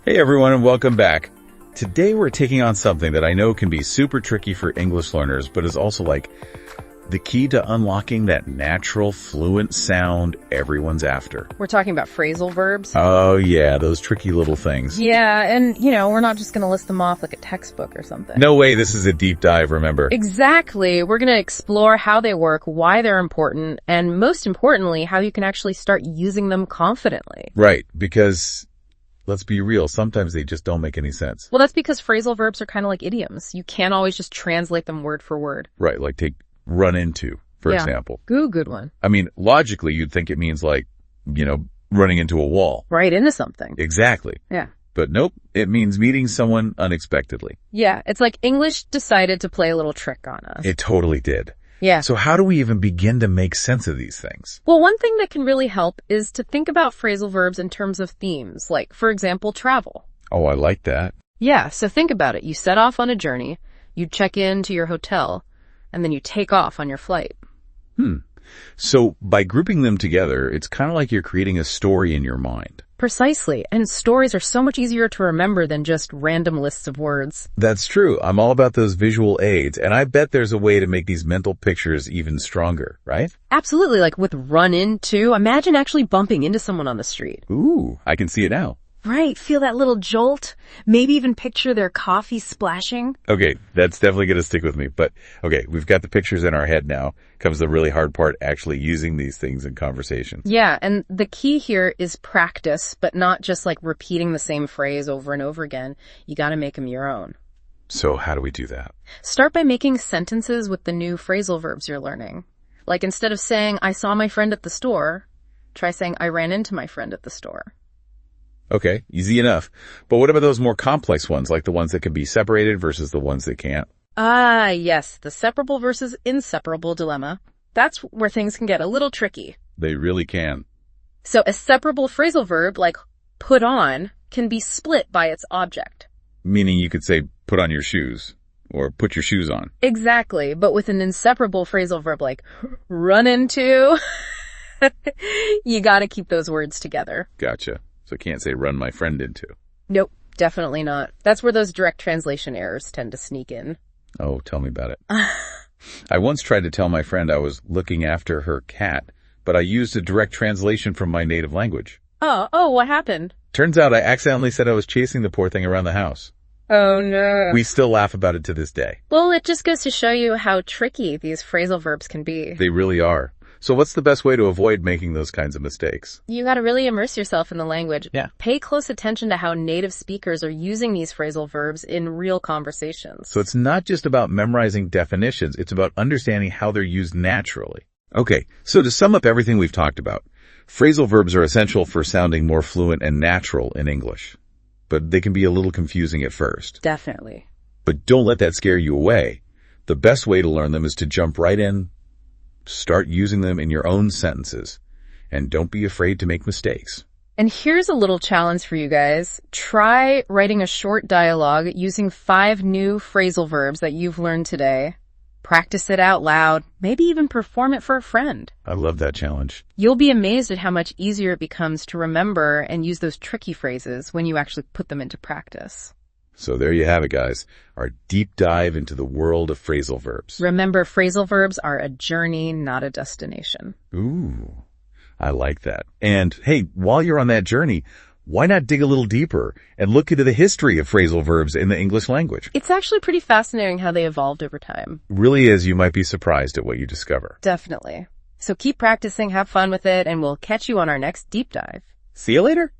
Hey everyone, and welcome back. Today we're taking on something that I know can be super tricky for English learners, but is also like the key to unlocking that natural, fluent sound everyone's after. We're talking about phrasal verbs. Oh yeah, those tricky little things. Yeah, and we're not just going to list them off like a textbook or something. No way, this is a deep dive, remember? Exactly. We're going to explore how they work, why they're important, and most importantly, how you can actually start using them confidently. Right, because let's be real, sometimes they just don't make any sense. Well, that's because phrasal verbs are kind of like idioms. You can't always just translate them word for word. Right, like take run into, for example. Good one. I mean, logically, you'd think it means like, running into a wall. Right into something. Exactly. Yeah. But nope, it means meeting someone unexpectedly. Yeah, it's like English decided to play a little trick on us. It totally did. Yeah. So how do we even begin to make sense of these things? Well, one thing that can really help is to think about phrasal verbs in terms of themes, like, for example, travel. Oh, I like that. Yeah, so think about it. You set off on a journey, you check into your hotel, and then you take off on your flight. So by grouping them together, it's kind of like you're creating a story in your mind. Precisely, and stories are so much easier to remember than just random lists of words. That's true. I'm all about those visual aids, and I bet there's a way to make these mental pictures even stronger, right? Absolutely, like with run into. Imagine actually bumping into someone on the street. Ooh, I can see it now. Right, feel that little jolt. Maybe even picture their coffee splashing. Okay, that's definitely going to stick with me. But, okay, we've got the pictures in our head now. Comes the really hard part, actually using these things in conversation. Yeah, and the key here is practice, but not just like repeating the same phrase over and over again. You gotta make them your own. So how do we do that? Start by making sentences with the new phrasal verbs you're learning. Like instead of saying, I saw my friend at the store, try saying, I ran into my friend at the store. Okay, easy enough. But what about those more complex ones, like the ones that can be separated versus the ones that can't? Ah, yes, the separable versus inseparable dilemma. That's where things can get a little tricky. They really can. So a separable phrasal verb, like put on, can be split by its object. Meaning you could say, put on your shoes, or put your shoes on. Exactly, but with an inseparable phrasal verb like run into, you gotta keep those words together. Gotcha. So can't say run my friend into. Nope, definitely not. That's where those direct translation errors tend to sneak in. Oh, tell me about it. I once tried to tell my friend I was looking after her cat, but I used a direct translation from my native language. Oh, what happened? Turns out I accidentally said I was chasing the poor thing around the house. Oh no. We still laugh about it to this day. Well, it just goes to show you how tricky these phrasal verbs can be. They really are. So what's the best way to avoid making those kinds of mistakes? You gotta really immerse yourself in the language. Yeah. Pay close attention to how native speakers are using these phrasal verbs in real conversations. So it's not just about memorizing definitions, it's about understanding how they're used naturally. Okay, so to sum up everything we've talked about, phrasal verbs are essential for sounding more fluent and natural in English. But they can be a little confusing at first. Definitely. But don't let that scare you away. The best way to learn them is to jump right in, start using them in your own sentences, and don't be afraid to make mistakes. And here's a little challenge for you guys. Try writing a short dialogue using 5 new phrasal verbs that you've learned today. Practice it out loud, maybe even perform it for a friend. I love that challenge. You'll be amazed at how much easier it becomes to remember and use those tricky phrases when you actually put them into practice. So there you have it, guys. Our deep dive into the world of phrasal verbs. Remember, phrasal verbs are a journey, not a destination. Ooh, I like that. And hey, while you're on that journey, why not dig a little deeper and look into the history of phrasal verbs in the English language? It's actually pretty fascinating how they evolved over time. It really is. You might be surprised at what you discover. Definitely. So keep practicing, have fun with it, and we'll catch you on our next deep dive. See you later.